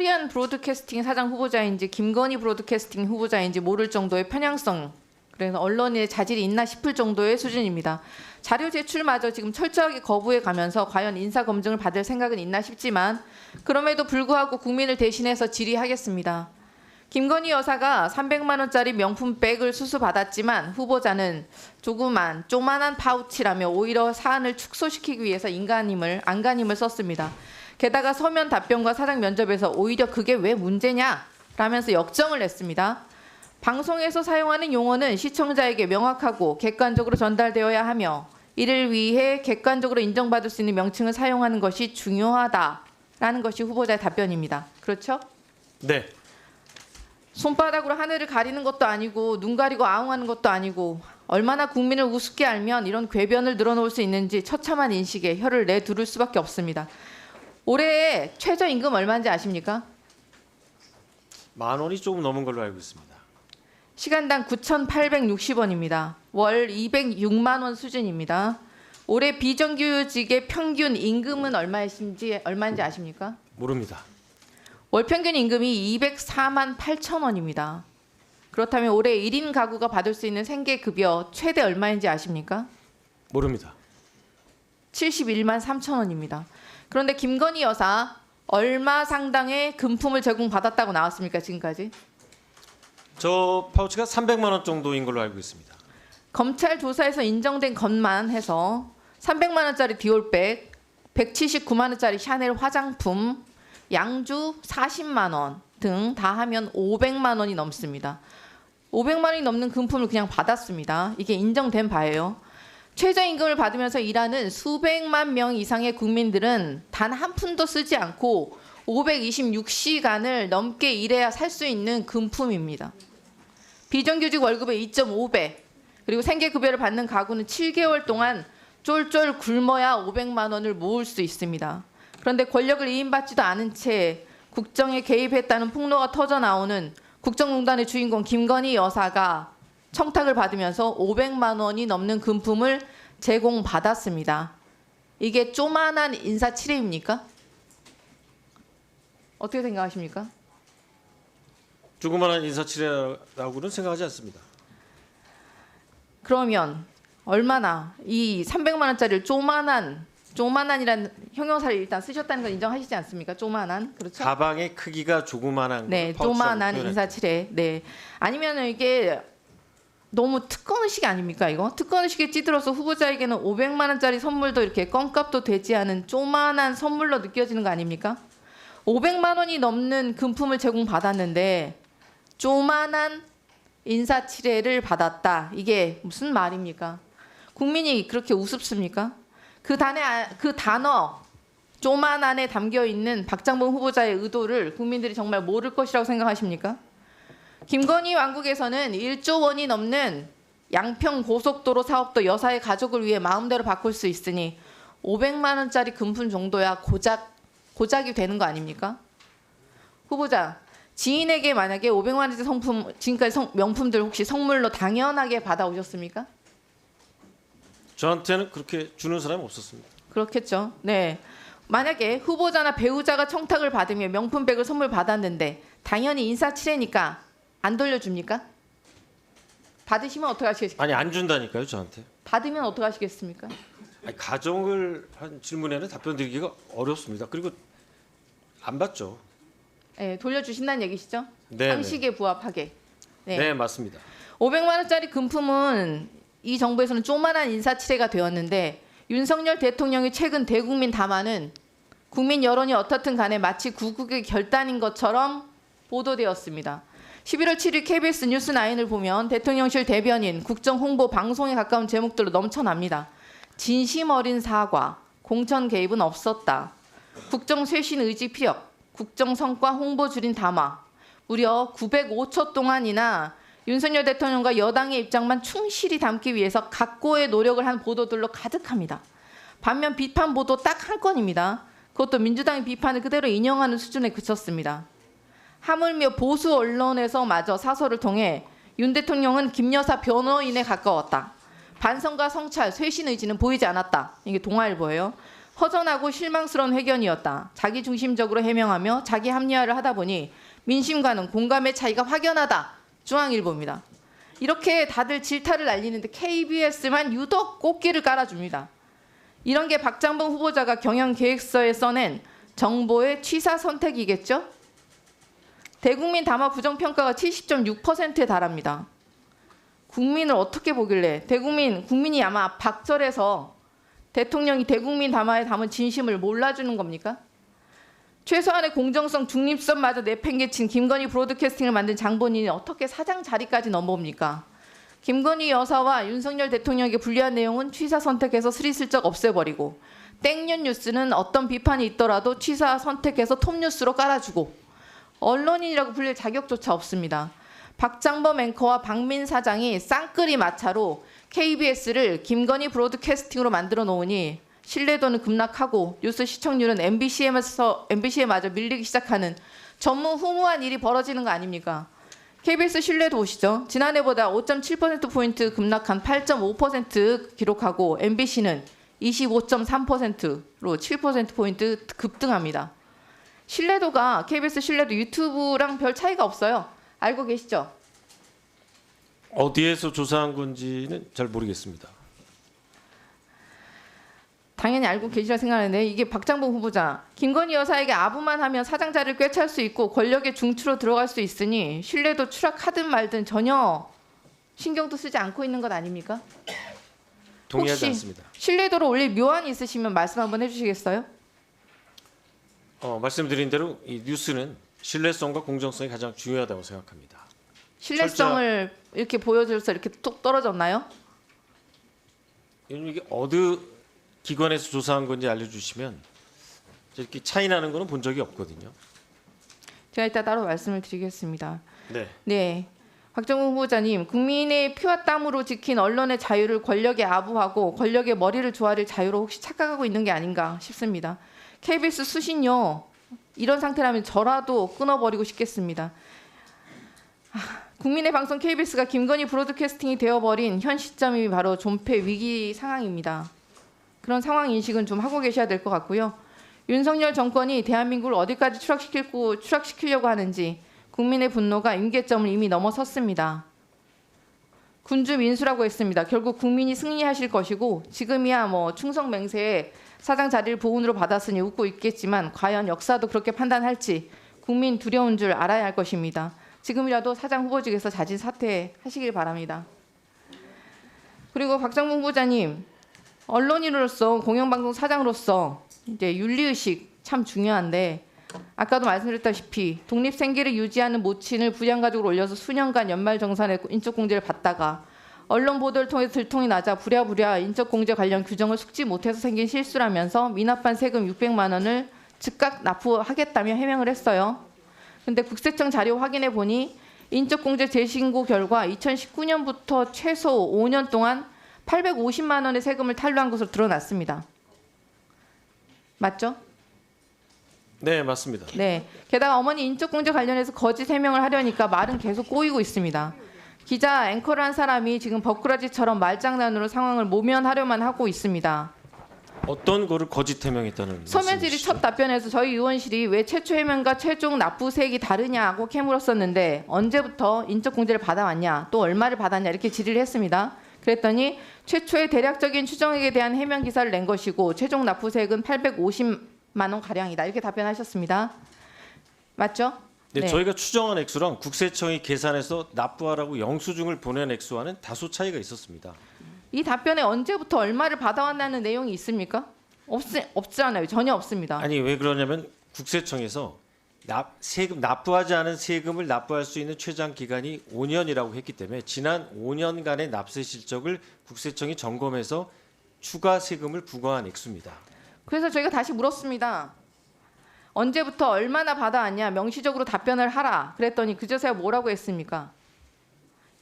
코리안 브로드캐스팅 사장 후보자인지 김건희 브로드캐스팅 후보자인지 모를 정도의 편향성, 그래서 언론의 자질이 있나 싶을 정도의 수준입니다. 자료 제출마저 지금 철저하게 거부해 가면서 과연 인사 검증을 받을 생각은 있나 싶지만 그럼에도 불구하고 국민을 대신해서 질의하겠습니다. 김건희 여사가 300만 원짜리 명품백을 수수받았지만 후보자는 조그만한 파우치라며 오히려 사안을 축소시키기 위해서 안간힘을 썼습니다. 게다가 서면 답변과 사장 면접에서 오히려 그게 왜 문제냐 라면서 역정을 냈습니다. 방송에서 사용하는 용어는 시청자에게 명확하고 객관적으로 전달되어야 하며 이를 위해 객관적으로 인정받을 수 있는 명칭을 사용하는 것이 중요하다라는 것이 후보자의 답변입니다. 그렇죠? 네. 손바닥으로 하늘을 가리는 것도 아니고 눈 가리고 아웅하는 것도 아니고 얼마나 국민을 우습게 알면 이런 궤변을 늘어놓을 수 있는지 처참한 인식에 혀를 내두를 수밖에 없습니다. 올해 최저임금 얼마인지 아십니까? 10,000원이 조금 넘은 걸로 알고 있습니다. 시간당 9,860원입니다. 월 206만 원 수준입니다. 올해 비정규직의 평균 임금은 얼마인지 아십니까? 모릅니다. 월 평균 임금이 204만 8천 원입니다. 그렇다면 올해 1인 가구가 받을 수 있는 생계급여 최대 얼마인지 아십니까? 모릅니다. 71만 3천 원입니다. 그런데 김건희 여사 얼마 상당의 금품을 제공받았다고 나왔습니까? 지금까지? 저 파우치가 300만 원 정도인 걸로 알고 있습니다. 검찰 조사에서 인정된 것만 해서 300만 원짜리 디올백, 179만 원짜리 샤넬 화장품, 양주 40만 원 등 다 하면 500만 원이 넘습니다. 500만 원이 넘는 금품을 그냥 받았습니다. 이게 인정된 바예요. 최저임금을 받으면서 일하는 수백만 명 이상의 국민들은 단 한 푼도 쓰지 않고 526시간을 넘게 일해야 살 수 있는 금품입니다. 비정규직 월급의 2.5배, 그리고 생계급여를 받는 가구는 7개월 동안 쫄쫄 굶어야 500만 원을 모을 수 있습니다. 그런데 권력을 이임받지도 않은 채 국정에 개입했다는 폭로가 터져나오는 국정농단의 주인공 김건희 여사가 청탁을 받으면서 500만 원이 넘는 금품을 제공받았습니다. 이게 쪼만한 인사치레입니까? 어떻게 생각하십니까? 조그마한 인사치레라고는 생각하지 않습니다. 그러면 얼마나 이 300만 원짜리를 쪼만한이라는 형용사를 일단 쓰셨다는 건 인정하시지 않습니까? 쪼만한, 그렇죠? 가방의 크기가 조그만한 네, 쪼만한 인사치레. 네, 아니면 이게 너무 특권의식 아닙니까? 이거 특권의식에 찌들어서 후보자에게는 500만 원짜리 선물도 이렇게 껌값도 되지 않은 쪼만한 선물로 느껴지는 거 아닙니까? 500만 원이 넘는 금품을 제공받았는데 쪼만한 인사치레를 받았다. 이게 무슨 말입니까? 국민이 그렇게 우습습니까? 그 단어 쪼만한에 담겨 있는 박장범 후보자의 의도를 국민들이 정말 모를 것이라고 생각하십니까? 김건희 왕국에서는 1조 원이 넘는 양평 고속도로 사업도 여사의 가족을 위해 마음대로 바꿀 수 있으니 500만 원짜리 금품 정도야 고작이 되는 거 아닙니까? 후보자, 지인에게 만약에 500만 원짜리 성품, 지금까지 명품들 혹시 선물로 당연하게 받아오셨습니까? 저한테는 그렇게 주는 사람이 없었습니다. 그렇겠죠. 네. 만약에 후보자나 배우자가 청탁을 받으며 명품백을 선물 받았는데 당연히 인사치레니까 안 돌려줍니까? 받으시면 어떻게 하시겠습니까? 아니 안 준다니까요 저한테. 받으면 어떻게 하시겠습니까? 아니, 가정을 한 질문에는 답변 드리기가 어렵습니다. 그리고 안 받죠. 네, 돌려주신다는 얘기시죠? 네, 상식에 부합하게. 네 맞습니다. 500만 원짜리 금품은 이 정부에서는 조만한 인사치레가 되었는데 윤석열 대통령이 최근 대국민 담화는 국민 여론이 어떻든 간에 마치 구국의 결단인 것처럼 보도되었습니다. 11월 7일 KBS 뉴스9을 보면 대통령실 대변인, 국정홍보 방송에 가까운 제목들로 넘쳐납니다. 진심 어린 사과, 공천 개입은 없었다. 국정 쇄신 의지 피력, 국정 성과 홍보 줄인 담화. 무려 905초 동안이나 윤석열 대통령과 여당의 입장만 충실히 담기 위해서 각고의 노력을 한 보도들로 가득합니다. 반면 비판 보도 딱 한 건입니다. 그것도 민주당의 비판을 그대로 인용하는 수준에 그쳤습니다. 하물며 보수 언론에서마저 사설을 통해 윤 대통령은 김 여사 변호인에 가까웠다. 반성과 성찰, 쇄신 의지는 보이지 않았다. 이게 동아일보예요. 허전하고 실망스러운 회견이었다. 자기 중심적으로 해명하며 자기 합리화를 하다 보니 민심과는 공감의 차이가 확연하다. 중앙일보입니다. 이렇게 다들 질타를 날리는데 KBS만 유독 꽃길을 깔아줍니다. 이런 게 박장범 후보자가 경영계획서에 써낸 정보의 취사 선택이겠죠? 대국민 담화 부정평가가 70.6%에 달합니다. 국민을 어떻게 보길래 국민이 아마 박절해서 대통령이 대국민 담화에 담은 진심을 몰라주는 겁니까? 최소한의 공정성, 중립성마저 내팽개친 김건희 브로드캐스팅을 만든 장본인이 어떻게 사장 자리까지 넘어옵니까? 김건희 여사와 윤석열 대통령에게 불리한 내용은 취사 선택해서 스리슬쩍 없애버리고 땡년 뉴스는 어떤 비판이 있더라도 취사 선택해서 톱뉴스로 깔아주고 언론인이라고 불릴 자격조차 없습니다. 박장범 앵커와 박민 사장이 쌍끌이 마차로 KBS를 김건희 브로드캐스팅으로 만들어 놓으니 신뢰도는 급락하고 뉴스 시청률은 MBC에마저 밀리기 시작하는 전무후무한 일이 벌어지는 거 아닙니까? KBS 신뢰도 보시죠. 지난해보다 5.7%포인트 급락한 8.5% 기록하고 MBC는 25.3%로 7%포인트 급등합니다. 신뢰도가 KBS 신뢰도 유튜브랑 별 차이가 없어요. 알고 계시죠? 어디에서 조사한 건지는 잘 모르겠습니다. 당연히 알고 계시라 생각하는데 이게 박장범 후보자 김건희 여사에게 아부만 하면 사장 자리를 꿰찰 수 있고 권력의 중추로 들어갈 수 있으니 신뢰도 추락하든 말든 전혀 신경도 쓰지 않고 있는 것 아닙니까? 동의하지 혹시 않습니다. 신뢰도를 올릴 묘안이 있으시면 말씀 한번 해주시겠어요? 말씀드린 대로 이 뉴스는 신뢰성과 공정성이 가장 중요하다고 생각합니다. 신뢰성을 이렇게 보여줘서 이렇게 뚝 떨어졌나요? 이게 어느 기관에서 조사한 건지 알려주시면 이렇게 차이 나는 거는 본 적이 없거든요. 제가 이따 따로 말씀을 드리겠습니다. 네. 네, 박정훈 후보자님, 국민의 피와 땀으로 지킨 언론의 자유를 권력에 아부하고 권력의 머리를 조아릴 자유로 혹시 착각하고 있는 게 아닌가 싶습니다. KBS 수신료 이런 상태라면 저라도 끊어버리고 싶겠습니다. 국민의 방송 KBS가 김건희 브로드캐스팅이 되어버린 현 시점이 바로 존폐 위기 상황입니다. 그런 상황 인식은 좀 하고 계셔야 될 것 같고요. 윤석열 정권이 대한민국을 어디까지 추락시키려고 하는지 국민의 분노가 임계점을 이미 넘어섰습니다. 군주 민수라고 했습니다. 결국 국민이 승리하실 것이고 지금이야 뭐 충성 맹세에 사장 자리를 보훈으로 받았으니 웃고 있겠지만 과연 역사도 그렇게 판단할지 국민 두려운 줄 알아야 할 것입니다. 지금이라도 사장 후보직에서 자진 사퇴하시길 바랍니다. 그리고 박정훈 후보자님, 언론인으로서 공영방송 사장으로서 이제 윤리의식 참 중요한데 아까도 말씀드렸다시피 독립생계를 유지하는 모친을 부양가족으로 올려서 수년간 연말정산에 인적공제를 받다가 언론 보도를 통해서 들통이 나자 부랴부랴 인적공제 관련 규정을 숙지 못해서 생긴 실수라면서 미납한 세금 600만 원을 즉각 납부하겠다며 해명을 했어요. 그런데 국세청 자료 확인해 보니 인적공제 재신고 결과 2019년부터 최소 5년 동안 850만 원의 세금을 탈루한 것으로 드러났습니다. 맞죠? 네, 맞습니다. 네. 게다가 어머니 인적공제 관련해서 거짓 해명을 하려니까 말은 계속 꼬이고 있습니다. 기자, 앵커를 한 사람이 지금 버꾸라지처럼 말장난으로 상황을 모면하려만 하고 있습니다. 어떤 거를 거짓 해명했다는 서면질이 말씀이시죠? 첫 답변에서 저희 의원실이 왜 최초 해명과 최종 납부세액이 다르냐고 캐물었었는데 언제부터 인적공제를 받아왔냐, 또 얼마를 받았냐 이렇게 질의를 했습니다. 그랬더니 최초의 대략적인 추정액에 대한 해명 기사를 낸 것이고 최종 납부세액은 850만 원 가량이다 이렇게 답변하셨습니다. 맞죠? 네, 저희가 추정한 액수랑 국세청이 계산해서 납부하라고 영수증을 보낸 액수와는 다소 차이가 있었습니다. 이 답변에 언제부터 얼마를 받아왔다는 내용이 있습니까? 없잖아요. 전혀 없습니다. 아니 왜 그러냐면 국세청에서 세금 납부하지 않은 세금을 납부할 수 있는 최장 기간이 5년이라고 했기 때문에 지난 5년간의 납세 실적을 국세청이 점검해서 추가 세금을 부과한 액수입니다. 그래서 저희가 다시 물었습니다. 언제부터 얼마나 받아왔냐 명시적으로 답변을 하라 그랬더니 그저서야 뭐라고 했습니까?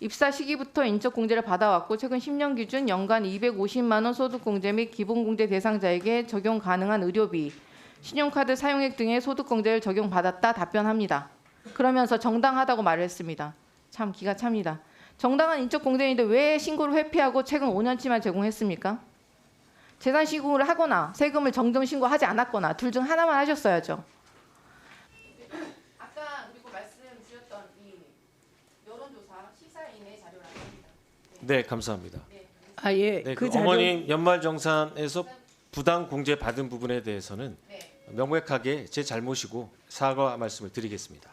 입사 시기부터 인적공제를 받아왔고 최근 10년 기준 연간 250만 원 소득공제 및 기본공제 대상자에게 적용 가능한 의료비, 신용카드 사용액 등의 소득공제를 적용받았다 답변합니다. 그러면서 정당하다고 말을 했습니다. 참 기가 찹니다. 정당한 인적공제인데 왜 신고를 회피하고 최근 5년치만 제공했습니까? 재산 신고를 하거나 세금을 정정 신고하지 않았거나 둘 중 하나만 하셨어야죠. 아까 그리고 말씀 주셨던 이 여론조사 시사인의 자료라고 합니다. 네, 감사합니다. 아, 예. 네, 그 그 자료 어머님 연말정산에서 부당 공제 받은 부분에 대해서는 네. 명백하게 제 잘못이고 사과 말씀을 드리겠습니다.